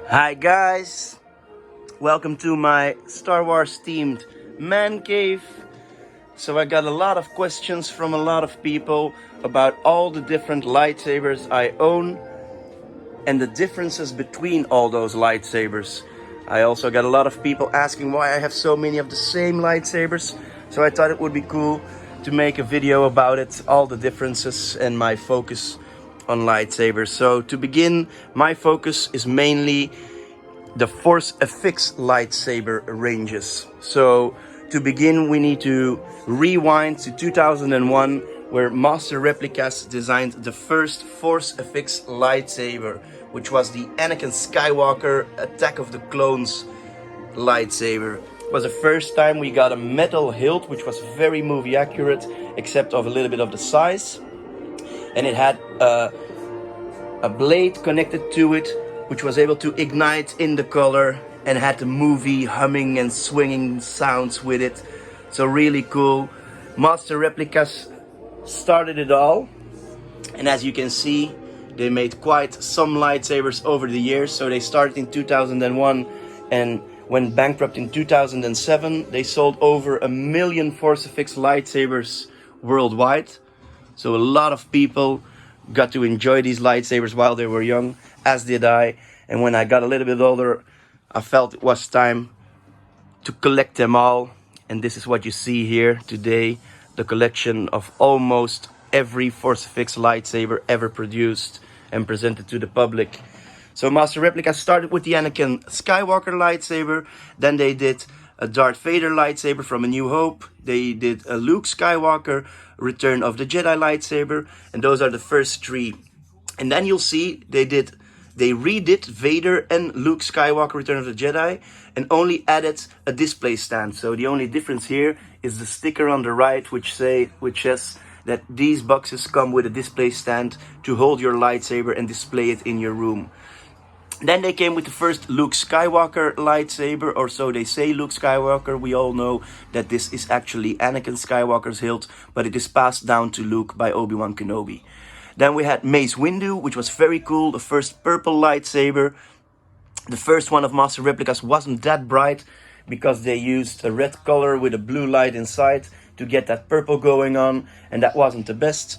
Hi guys, welcome to my Star Wars themed man cave. So I got a lot of questions from a lot of people about all the different lightsabers I own and the differences between all those lightsabers. I also got a lot of people asking why I have so many of the same lightsabers. So I thought it would be cool to make a video about it, all the differences and my focus on lightsabers. So to begin, my focus is mainly the Force FX lightsaber ranges. So to begin, we need to rewind to 2001, where Master Replicas designed the first Force FX lightsaber, which was the Anakin Skywalker Attack of the Clones lightsaber. It was the first time we got a metal hilt, which was very movie accurate, except of a little bit of the size. And it had a blade connected to it, which was able to ignite in the color and had the movie humming and swinging sounds with it. So really cool. Master Replicas started it all, and as you can see, they made quite some lightsabers over the years. So they started in 2001 and went bankrupt in 2007. They sold over 1 million Force FX lightsabers worldwide. So a lot of people got to enjoy these lightsabers while they were young, as did I. And when I got a little bit older, I felt it was time to collect them all. And this is what you see here today, the collection of almost every Force FX lightsaber ever produced and presented to the public. So Master Replica started with the Anakin Skywalker lightsaber, then they did a Darth Vader lightsaber from A New Hope, they did a Luke Skywalker Return of the Jedi lightsaber, and those are the first three. And then you'll see they redid Vader and Luke Skywalker Return of the Jedi and only added a display stand. So the only difference here is the sticker on the right, which says that these boxes come with a display stand to hold your lightsaber and display it in your room. Then they came with the first Luke Skywalker lightsaber, or so they say Luke Skywalker. We all know that this is actually Anakin Skywalker's hilt, but it is passed down to Luke by Obi-Wan Kenobi. Then we had Mace Windu, which was very cool, the first purple lightsaber. The first one of Master Replicas wasn't that bright because they used a red color with a blue light inside to get that purple going on, and that wasn't the best.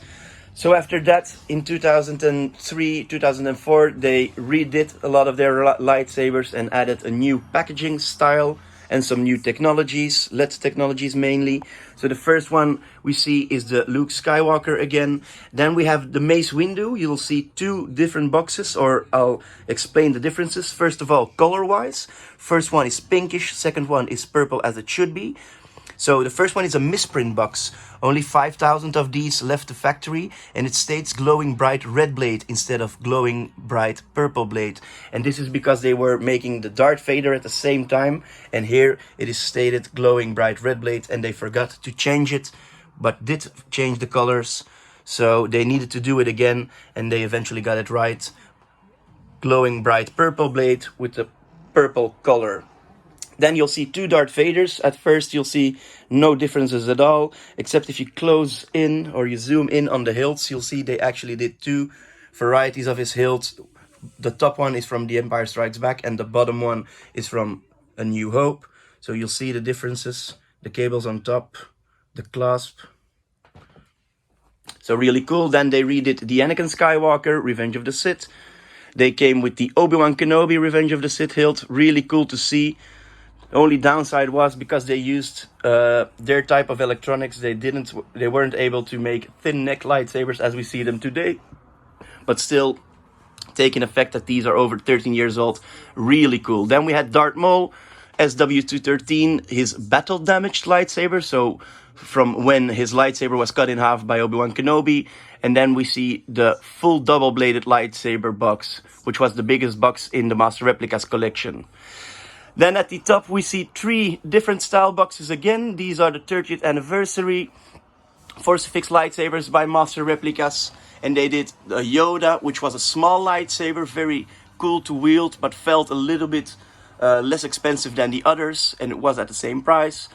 So after that, in 2003, 2004, they redid a lot of their lightsabers and added a new packaging style and some new technologies, LED technologies mainly. So the first one we see is the Luke Skywalker again. Then we have the Mace Windu. You'll see two different boxes, or I'll explain the differences. First of all, color-wise. First one is pinkish, second one is purple as it should be. So the first one is a misprint box. Only 5,000 of these left the factory, and it states glowing bright red blade instead of glowing bright purple blade. And this is because they were making the Darth Vader at the same time, and here it is stated glowing bright red blade, and they forgot to change it, but did change the colors. So they needed to do it again, and they eventually got it right. Glowing bright purple blade with the purple color. Then you'll see two Darth Vaders. At first you'll see no differences at all, except if you close in or you zoom in on the hilts, you'll see they actually did two varieties of his hilts. The top one is from The Empire Strikes Back and the bottom one is from A New Hope. So you'll see the differences, the cables on top, the clasp. So really cool. Then they redid the Anakin Skywalker, Revenge of the Sith. They came with the Obi-Wan Kenobi, Revenge of the Sith hilt. Really cool to see. The only downside was because they used their type of electronics, they weren't able to make thin neck lightsabers as we see them today. But still, taking effect that these are over 13 years old, really cool. Then we had Darth Maul, SW213, his battle damaged lightsaber. So from when his lightsaber was cut in half by Obi-Wan Kenobi. And then we see the full double-bladed lightsaber box, which was the biggest box in the Master Replicas collection. Then at the top we see three different style boxes again. These are the 30th anniversary Force FX lightsabers by Master Replicas. And they did a Yoda, which was a small lightsaber, very cool to wield, but felt a little bit less expensive than the others, and it was at the same price.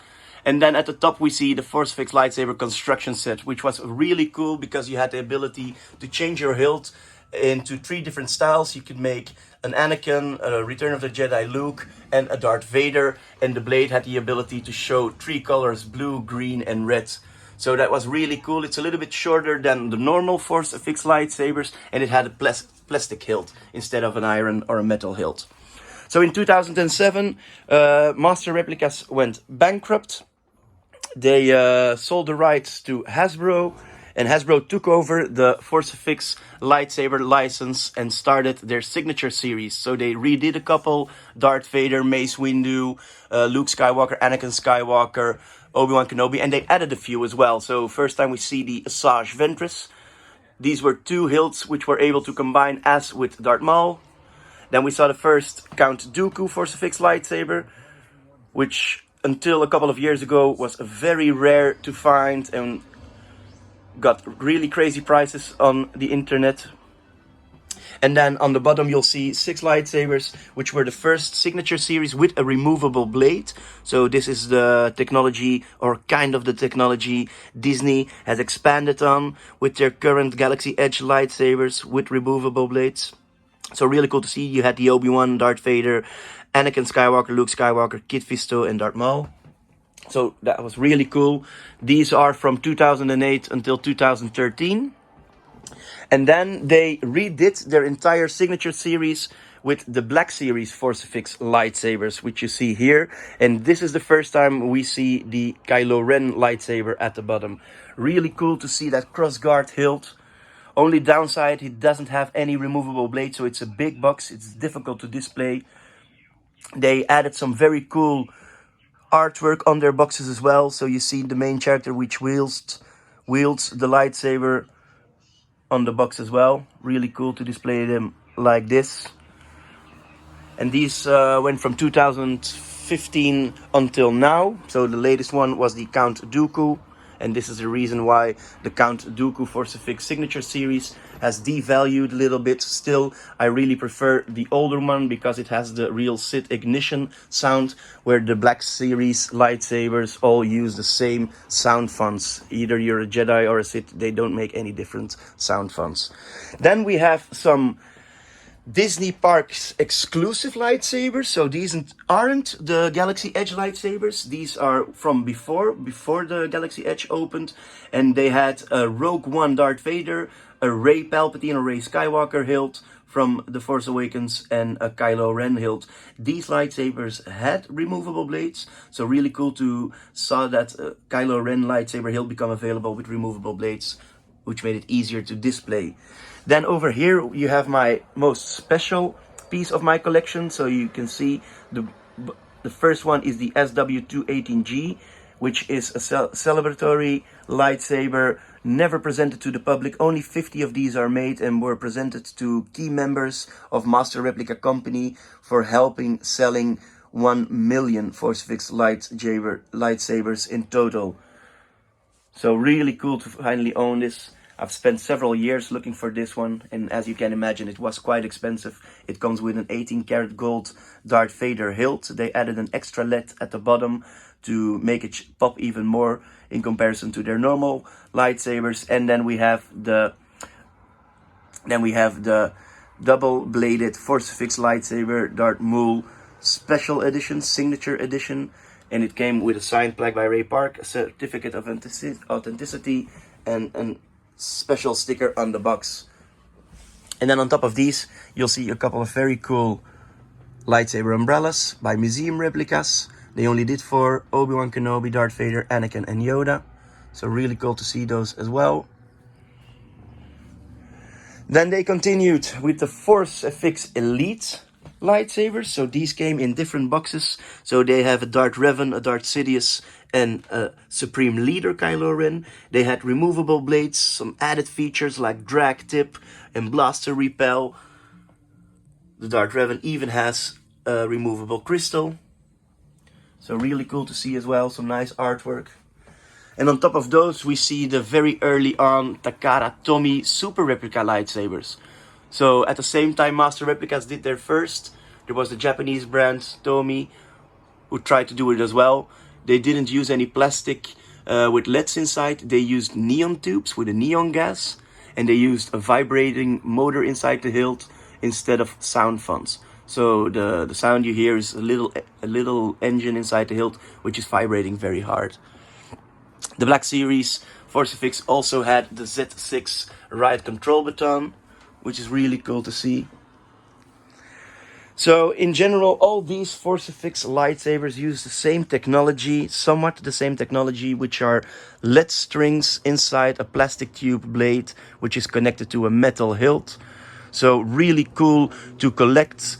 And then at the top we see the Force FX lightsaber construction set, which was really cool because you had the ability to change your hilt into three different styles. You could make an Anakin, a Return of the Jedi Luke, and a Darth Vader. And the blade had the ability to show 3 colors, blue, green, and red. So that was really cool. It's a little bit shorter than the normal Force FX lightsabers, and it had a plastic hilt instead of an iron or a metal hilt. So in 2007, Master Replicas went bankrupt. They sold the rights to Hasbro, and Hasbro took over the Force FX lightsaber license and started their signature series. So they redid a couple: Darth Vader, Mace Windu, Luke Skywalker, Anakin Skywalker, Obi-Wan Kenobi, and they added a few as well. So first time we see the Asajj Ventress. These were 2 hilts which were able to combine as with Darth Maul. Then we saw the first Count Dooku Force FX lightsaber, which until a couple of years ago was very rare to find and got really crazy prices on the internet. And then on the bottom you'll see 6 lightsabers, which were the first signature series with a removable blade. So this is the technology, or kind of the technology, Disney has expanded on with their current Galaxy Edge lightsabers with removable blades. So really cool to see. You had the Obi-Wan, Darth Vader, Anakin Skywalker, Luke Skywalker, Kit Fisto, and Darth Maul. So that was really cool. These are from 2008 until 2013. And then they redid their entire signature series with the Black Series Force FX lightsabers, which you see here. And this is the first time we see the Kylo Ren lightsaber at the bottom. Really cool to see that crossguard hilt. Only downside, it doesn't have any removable blade, so it's a big box. It's difficult to display. They added some very cool artwork on their boxes as well. So you see the main character which wields the lightsaber on the box as well. Really cool to display them like this. And these went from 2015 until now. So the latest one was the Count Dooku. And this is the reason why the Count Dooku Force FX signature series has devalued a little bit. Still, I really prefer the older one because it has the real Sith ignition sound, where the Black Series lightsabers all use the same sound fonts. Either you're a Jedi or a Sith, they don't make any different sound fonts. Then we have some Disney Parks exclusive lightsabers. So these aren't the Galaxy Edge lightsabers. These are from before the Galaxy Edge opened, and they had a Rogue One Darth Vader, a Rey Palpatine or Rey Skywalker hilt from The Force Awakens, and a Kylo Ren hilt. These lightsabers had removable blades, so really cool to saw that Kylo Ren lightsaber hilt become available with removable blades, which made it easier to display. Then over here you have my most special piece of my collection. So you can see the first one is the SW218G, which is a celebratory lightsaber never presented to the public. Only 50 of these are made and were presented to key members of Master Replica Company for helping selling 1 million Force FX lightsabers in total. So really cool to finally own this. I've spent several years looking for this one, and as you can imagine, it was quite expensive. It comes with an 18 karat gold Darth Vader hilt. They added an extra LED at the bottom to make it pop even more in comparison to their normal lightsabers. And then we have the double-bladed Force FX lightsaber Darth Maul Special Edition, Signature Edition, and it came with a signed plaque by Ray Park, a certificate of authenticity, and special sticker on the box. And then on top of these you'll see a couple of very cool lightsaber umbrellas by Museum Replicas. They only did for Obi-Wan Kenobi, Darth Vader, Anakin, and Yoda. So really cool to see those as well. Then they continued with the Force FX Elite lightsabers. So these came in different boxes. So they have a Darth Revan, a Darth Sidious, and a Supreme Leader Kylo Ren. They had removable blades, some added features like drag tip and blaster repel. The Darth Revan even has a removable crystal. So really cool to see as well, some nice artwork. And on top of those we see the very early on Takara Tomy Super Replica lightsabers. So at the same time Master Replicas did their first, there was the Japanese brand Tomy who tried to do it as well. They didn't use any plastic with LEDs inside. They used neon tubes with a neon gas, and they used a vibrating motor inside the hilt instead of sound fonts. So the sound you hear is a little engine inside the hilt, which is vibrating very hard. The Black Series Forcifix also had the Z6 right control button, which is really cool to see. So in general, all these Forcifix lightsabers use the same technology, somewhat the same technology, which are LED strings inside a plastic tube blade, which is connected to a metal hilt. So really cool to collect.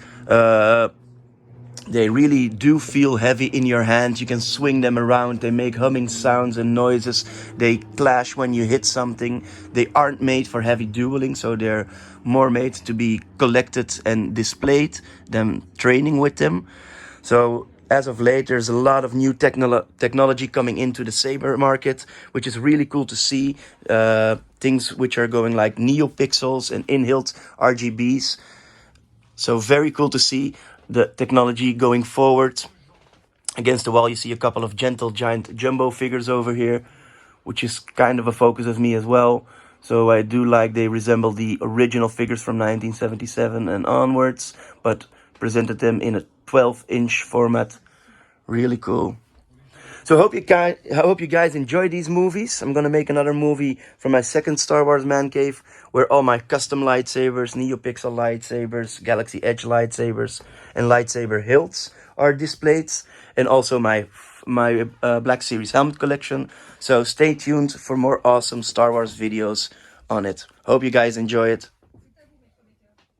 They really do feel heavy in your hand. You can swing them around. They make humming sounds and noises. They clash when you hit something. They aren't made for heavy dueling, so they're more made to be collected and displayed than training with them. So as of late, there's a lot of new technology coming into the saber market, which is really cool to see. Things which are going like neopixels and in-hilt RGBs. So very cool to see the technology going forward. Against the wall, you see a couple of gentle giant jumbo figures over here, which is kind of a focus of me as well. So I do like they resemble the original figures from 1977 and onwards, but presented them in a 12-inch format. Really cool. So I hope you guys enjoy these movies. I'm gonna make another movie for my second Star Wars Man Cave, where all my custom lightsabers, neopixel lightsabers, Galaxy Edge lightsabers, and lightsaber hilts are displayed, and also my Black Series helmet collection. So stay tuned for more awesome Star Wars videos on it. Hope you guys enjoy it.